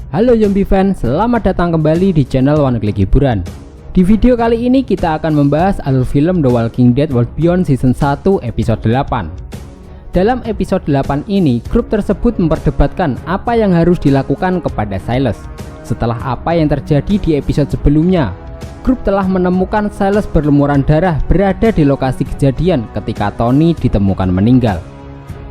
Halo zombie fan, selamat datang kembali di channel One Click Hiburan. Di video kali ini kita akan membahas alur film The Walking Dead World Beyond Season 1 episode 8. Dalam episode 8 ini, grup tersebut memperdebatkan apa yang harus dilakukan kepada Silas. Setelah apa yang terjadi di episode sebelumnya, grup telah menemukan Silas berlumuran darah berada di lokasi kejadian ketika Tony ditemukan meninggal.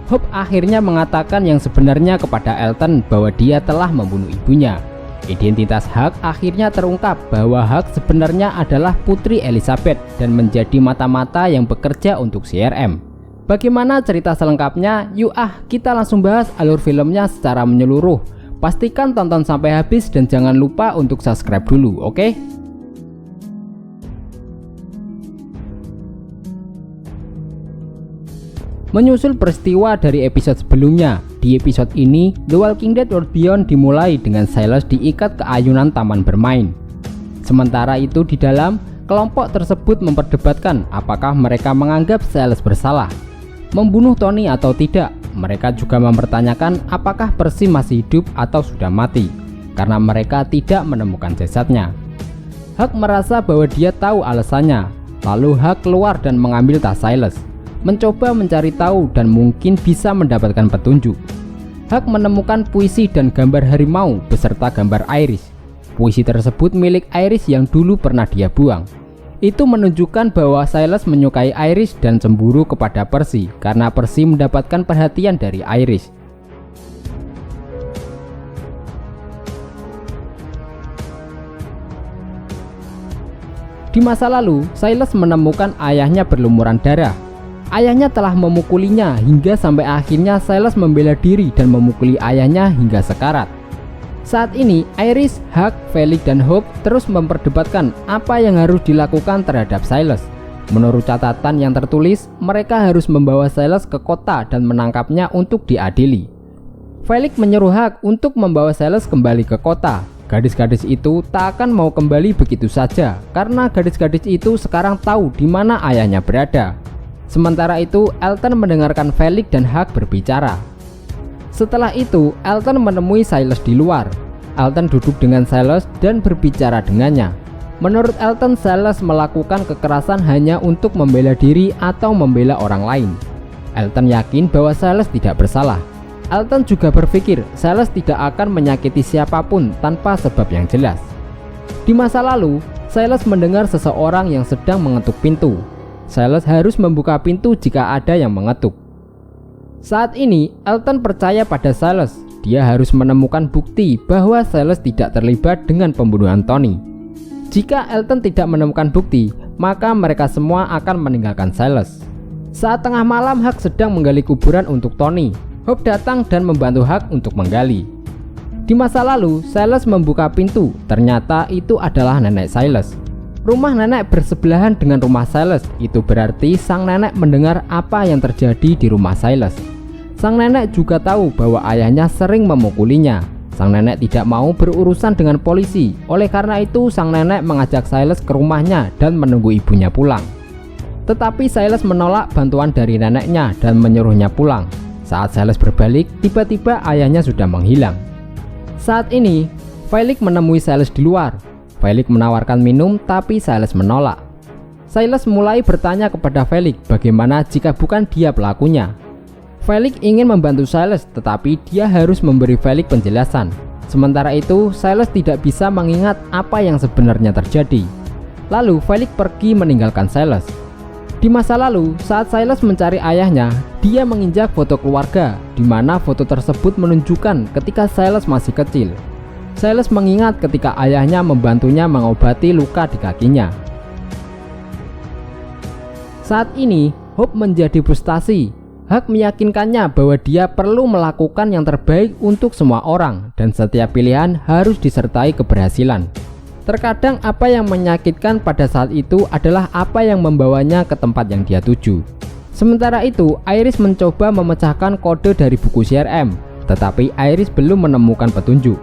Hope akhirnya mengatakan yang sebenarnya kepada Elton bahwa dia telah membunuh ibunya. Identitas Huck akhirnya terungkap bahwa Huck sebenarnya adalah Putri Elizabeth dan menjadi mata-mata yang bekerja untuk CRM. Bagaimana cerita selengkapnya? Yuk kita langsung bahas alur filmnya secara menyeluruh. Pastikan tonton sampai habis dan jangan lupa untuk subscribe dulu, oke? Menyusul peristiwa dari episode sebelumnya, di episode ini The Walking Dead World Beyond dimulai dengan Silas diikat ke ayunan taman bermain. Sementara itu di dalam, kelompok tersebut memperdebatkan apakah mereka menganggap Silas bersalah membunuh Tony atau tidak. Mereka juga mempertanyakan apakah Percy masih hidup atau sudah mati, karena mereka tidak menemukan jasadnya. Huck merasa bahwa dia tahu alasannya, lalu Huck keluar dan mengambil tas Silas, mencoba mencari tahu dan mungkin bisa mendapatkan petunjuk. Huck menemukan puisi dan gambar harimau beserta gambar Iris. Puisi tersebut milik Iris yang dulu pernah dia buang. Itu menunjukkan bahwa Silas menyukai Iris dan cemburu kepada Percy karena Percy mendapatkan perhatian dari Iris. Di masa lalu, Silas menemukan ayahnya berlumuran darah. Ayahnya telah memukulinya hingga sampai akhirnya Silas membela diri dan memukuli ayahnya hingga sekarat. Saat ini Iris, Huck, Felix, dan Hope terus memperdebatkan apa yang harus dilakukan terhadap Silas. Menurut catatan yang tertulis, mereka harus membawa Silas ke kota dan menangkapnya untuk diadili. Felix menyuruh Huck untuk membawa Silas kembali ke kota. Gadis-gadis itu tak akan mau kembali begitu saja karena gadis-gadis itu sekarang tahu di mana ayahnya berada. Sementara itu, Elton mendengarkan Felix dan Huck berbicara. Setelah itu, Elton menemui Silas di luar. Elton duduk dengan Silas dan berbicara dengannya. Menurut Elton, Silas melakukan kekerasan hanya untuk membela diri atau membela orang lain. Elton yakin bahwa Silas tidak bersalah. Elton juga berpikir Silas tidak akan menyakiti siapapun tanpa sebab yang jelas. Di masa lalu, Silas mendengar seseorang yang sedang mengetuk pintu. Silas harus membuka pintu jika ada yang mengetuk. Saat ini, Elton percaya pada Silas. Dia harus menemukan bukti bahwa Silas tidak terlibat dengan pembunuhan Tony. Jika Elton tidak menemukan bukti, maka mereka semua akan meninggalkan Silas. Saat tengah malam, Huck sedang menggali kuburan untuk Tony. Hope datang dan membantu Huck untuk menggali. Di masa lalu, Silas membuka pintu. Ternyata itu adalah nenek Silas. Rumah nenek bersebelahan dengan rumah Silas. Itu berarti sang nenek mendengar apa yang terjadi di rumah Silas. Sang nenek juga tahu bahwa ayahnya sering memukulinya. Sang nenek tidak mau berurusan dengan polisi. Oleh karena itu, sang nenek mengajak Silas ke rumahnya dan menunggu ibunya pulang. Tetapi Silas menolak bantuan dari neneknya dan menyuruhnya pulang. Saat Silas berbalik, tiba-tiba ayahnya sudah menghilang. Saat ini, Felix menemui Silas di luar. Felix menawarkan minum, tapi Silas menolak. Silas mulai bertanya kepada Felix bagaimana jika bukan dia pelakunya. Felix ingin membantu Silas, tetapi dia harus memberi Felix penjelasan. Sementara itu, Silas tidak bisa mengingat apa yang sebenarnya terjadi. Lalu Felix pergi meninggalkan Silas. Di masa lalu, saat Silas mencari ayahnya, dia menginjak foto keluarga, di mana foto tersebut menunjukkan ketika Silas masih kecil. Silas mengingat ketika ayahnya membantunya mengobati luka di kakinya. Saat ini, Hope menjadi frustasi. Huck meyakinkannya bahwa dia perlu melakukan yang terbaik untuk semua orang dan setiap pilihan harus disertai keberhasilan. Terkadang apa yang menyakitkan pada saat itu adalah apa yang membawanya ke tempat yang dia tuju. Sementara itu, Iris mencoba memecahkan kode dari buku CRM, tetapi Iris belum menemukan petunjuk.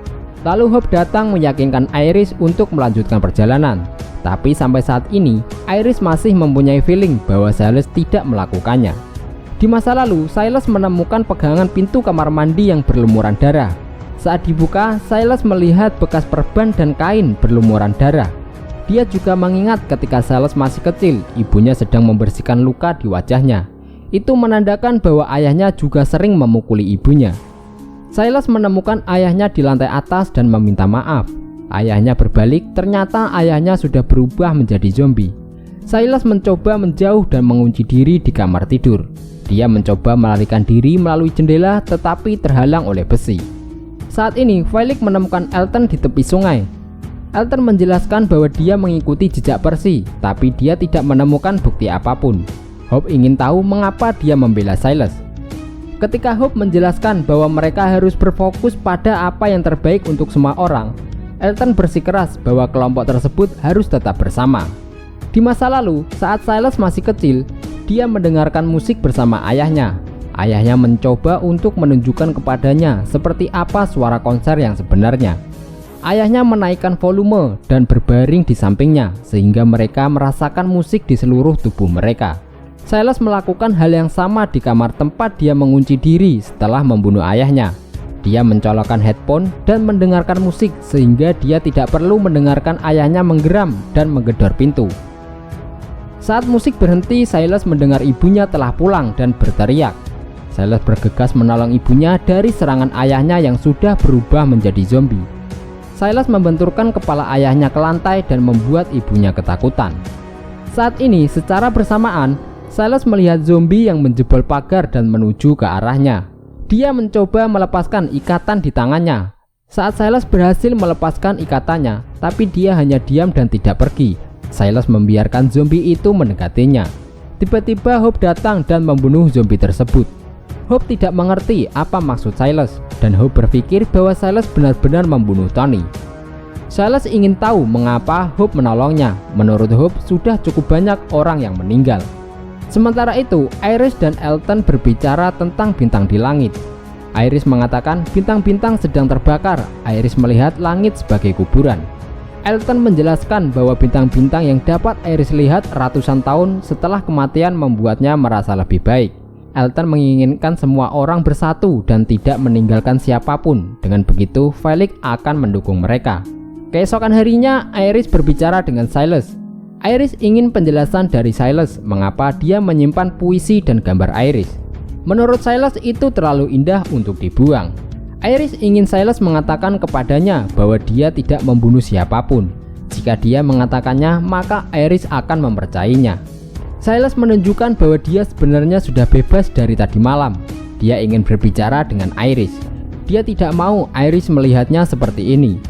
Lalu Hope datang meyakinkan Iris untuk melanjutkan perjalanan. Tapi sampai saat ini, Iris masih mempunyai feeling bahwa Silas tidak melakukannya. Di masa lalu, Silas menemukan pegangan pintu kamar mandi yang berlumuran darah. Saat dibuka, Silas melihat bekas perban dan kain berlumuran darah. Dia juga mengingat ketika Silas masih kecil, ibunya sedang membersihkan luka di wajahnya. Itu menandakan bahwa ayahnya juga sering memukuli ibunya. Silas menemukan ayahnya di lantai atas dan meminta maaf. Ayahnya berbalik, ternyata ayahnya sudah berubah menjadi zombie. Silas mencoba menjauh dan mengunci diri di kamar tidur. Dia mencoba melarikan diri melalui jendela tetapi terhalang oleh besi. Saat ini, Felix menemukan Elton di tepi sungai. Elton menjelaskan bahwa dia mengikuti jejak Percy, tapi dia tidak menemukan bukti apapun. Hope ingin tahu mengapa dia membela Silas. Ketika Hope menjelaskan bahwa mereka harus berfokus pada apa yang terbaik untuk semua orang, Elton bersikeras bahwa kelompok tersebut harus tetap bersama. Di masa lalu, saat Silas masih kecil, dia mendengarkan musik bersama ayahnya. Ayahnya mencoba untuk menunjukkan kepadanya seperti apa suara konser yang sebenarnya. Ayahnya menaikkan volume dan berbaring di sampingnya sehingga mereka merasakan musik di seluruh tubuh mereka. Silas melakukan hal yang sama di kamar tempat dia mengunci diri setelah membunuh ayahnya. Dia mencolokkan headphone dan mendengarkan musik sehingga dia tidak perlu mendengarkan ayahnya menggeram dan menggedor pintu. Saat musik berhenti, Silas mendengar ibunya telah pulang dan berteriak. Silas bergegas menolong ibunya dari serangan ayahnya yang sudah berubah menjadi zombie. Silas membenturkan kepala ayahnya ke lantai dan membuat ibunya ketakutan. Saat ini, secara bersamaan, Silas melihat zombie yang menjebol pagar dan menuju ke arahnya. Dia mencoba melepaskan ikatan di tangannya. Saat Silas berhasil melepaskan ikatannya, tapi dia hanya diam dan tidak pergi. Silas membiarkan zombie itu mendekatinya. Tiba-tiba Hope datang dan membunuh zombie tersebut. Hope tidak mengerti apa maksud Silas, dan Hope berpikir bahwa Silas benar-benar membunuh Tony. Silas ingin tahu mengapa Hope menolongnya. Menurut Hope, sudah cukup banyak orang yang meninggal. Sementara itu, Iris dan Elton berbicara tentang bintang di langit. Iris mengatakan bintang-bintang sedang terbakar. Iris melihat langit sebagai kuburan. Elton menjelaskan bahwa bintang-bintang yang dapat Iris lihat ratusan tahun setelah kematian membuatnya merasa lebih baik. Elton menginginkan semua orang bersatu dan tidak meninggalkan siapapun. Dengan begitu, Felix akan mendukung mereka. Keesokan harinya, Iris berbicara dengan Silas. Iris ingin penjelasan dari Silas mengapa dia menyimpan puisi dan gambar Iris. Menurut Silas itu terlalu indah untuk dibuang. Iris ingin Silas mengatakan kepadanya bahwa dia tidak membunuh siapapun. Jika dia mengatakannya, maka Iris akan mempercayainya. Silas menunjukkan bahwa dia sebenarnya sudah bebas dari tadi malam. Dia ingin berbicara dengan Iris. Dia tidak mau Iris melihatnya seperti ini.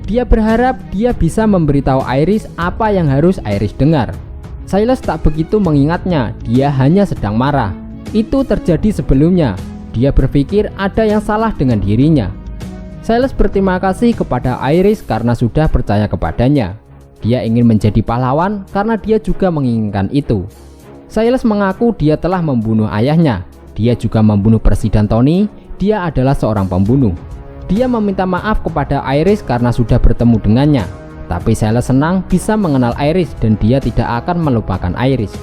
Dia berharap dia bisa memberitahu Iris apa yang harus Iris dengar. Silas tak begitu mengingatnya, dia hanya sedang marah. Itu terjadi sebelumnya. Dia berpikir ada yang salah dengan dirinya. Silas berterima kasih kepada Iris karena sudah percaya kepadanya. Dia ingin menjadi pahlawan karena dia juga menginginkan itu. Silas mengaku dia telah membunuh ayahnya. Dia juga membunuh Percy dan Tony. Dia adalah seorang pembunuh. Dia meminta maaf kepada Iris karena sudah bertemu dengannya. Tapi Silas senang bisa mengenal Iris dan dia tidak akan melupakan Iris.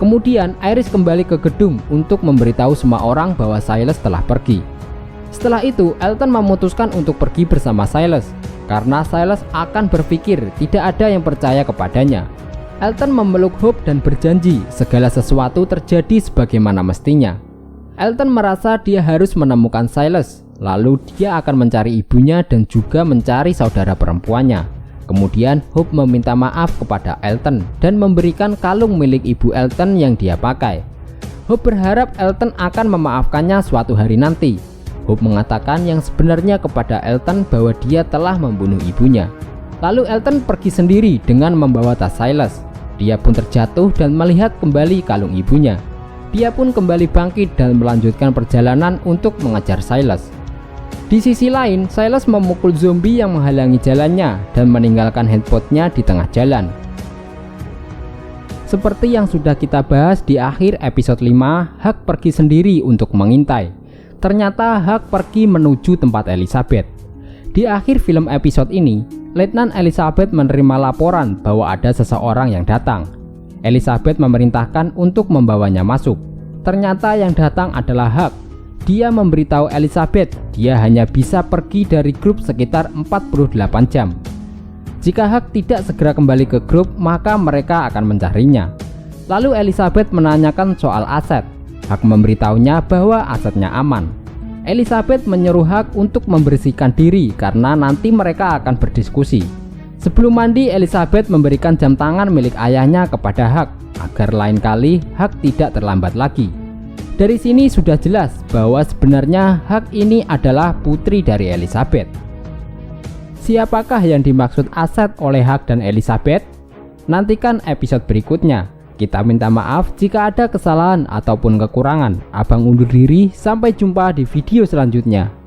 Kemudian Iris kembali ke gedung untuk memberitahu semua orang bahwa Silas telah pergi. Setelah itu, Elton memutuskan untuk pergi bersama Silas karena Silas akan berpikir tidak ada yang percaya kepadanya. Elton memeluk Hope dan berjanji segala sesuatu terjadi sebagaimana mestinya. Elton merasa dia harus menemukan Silas, lalu dia akan mencari ibunya dan juga mencari saudara perempuannya. Kemudian Hope meminta maaf kepada Elton dan memberikan kalung milik ibu Elton yang dia pakai. Hope berharap Elton akan memaafkannya suatu hari nanti. Hope mengatakan yang sebenarnya kepada Elton bahwa dia telah membunuh ibunya. Lalu Elton pergi sendiri dengan membawa tas Silas. Dia pun terjatuh dan melihat kembali kalung ibunya. Dia pun kembali bangkit dan melanjutkan perjalanan untuk mengejar Silas. Di sisi lain, Silas memukul zombie yang menghalangi jalannya dan meninggalkan handphone-nya di tengah jalan. Seperti yang sudah kita bahas di akhir episode 5, Huck pergi sendiri untuk mengintai. Ternyata Huck pergi menuju tempat Elizabeth. Di akhir film episode ini, Letnan Elizabeth menerima laporan bahwa ada seseorang yang datang. Elizabeth memerintahkan untuk membawanya masuk. Ternyata yang datang adalah Huck. Dia memberitahu Elizabeth dia hanya bisa pergi dari grup sekitar 48 jam. Jika Huck tidak segera kembali ke grup, maka mereka akan mencarinya. Lalu Elizabeth menanyakan soal aset. Huck memberitahunya bahwa asetnya aman. Elizabeth menyuruh Huck untuk membersihkan diri karena nanti mereka akan berdiskusi. Sebelum mandi, Elizabeth memberikan jam tangan milik ayahnya kepada Huck agar lain kali Huck tidak terlambat lagi. Dari sini sudah jelas bahwa sebenarnya Huck ini adalah putri dari Elizabeth. Siapakah yang dimaksud aset oleh Huck dan Elizabeth? Nantikan episode berikutnya. Kita minta maaf jika ada kesalahan ataupun kekurangan. Abang undur diri, sampai jumpa di video selanjutnya.